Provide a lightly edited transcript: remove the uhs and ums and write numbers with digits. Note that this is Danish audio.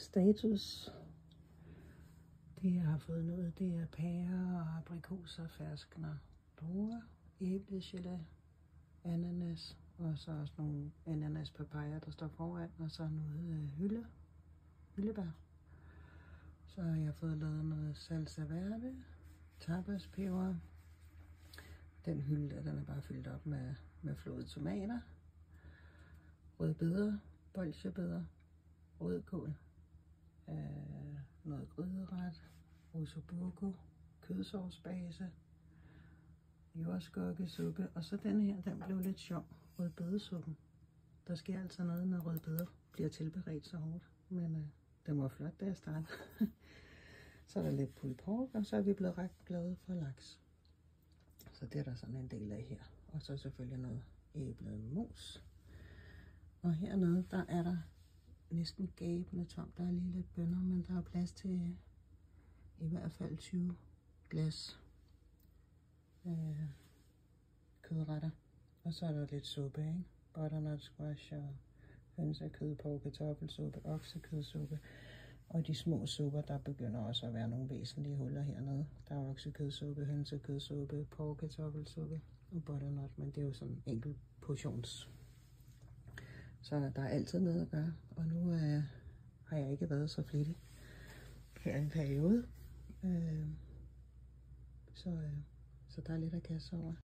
status. Det jeg har fået noget, det er pærer og aprikoser, ferskner, druer, æblegelé, ananas, og så også nogle ananas papaya, der står foran, og så noget hyldebær. Så har jeg fået lavet noget salsa verde, tapaspeber. Den hylde der, den er bare fyldt op med flåede tomater, rødbeder, bolsjebeder, rødkål, noget gryderet, ossobuco, kødsovsbase, jordskokkesuppe, og så den her, den blev lidt sjov, rødbedesuppen. Der sker altså noget, når rødbeder bliver tilberedt så hårdt, men den var flot, da jeg startede. Så er der lidt pulled pork, og så er vi blevet ret glade for laks. Så det er der sådan en del af her. Og så selvfølgelig noget æblemos. Og hernede, der er der næsten gabende tomt. Der er lige lidt bønner, men der er plads til i hvert fald 20 glas kødretter. Og så er der lidt suppe, ikke? Butternut squash og hønsekød, kartoffelsuppe, oksekødsuppe. Og de små supper, der begynder også at være nogle væsentlige huller hernede. Der er oksekødsuppe, hønsekødsuppe, kartoffelsuppe og butternut, men det er jo sådan en enkelt portions. Så der er altid noget at gøre, og nu har jeg ikke været så flittig her i en periode. Så der er lidt at kaste over.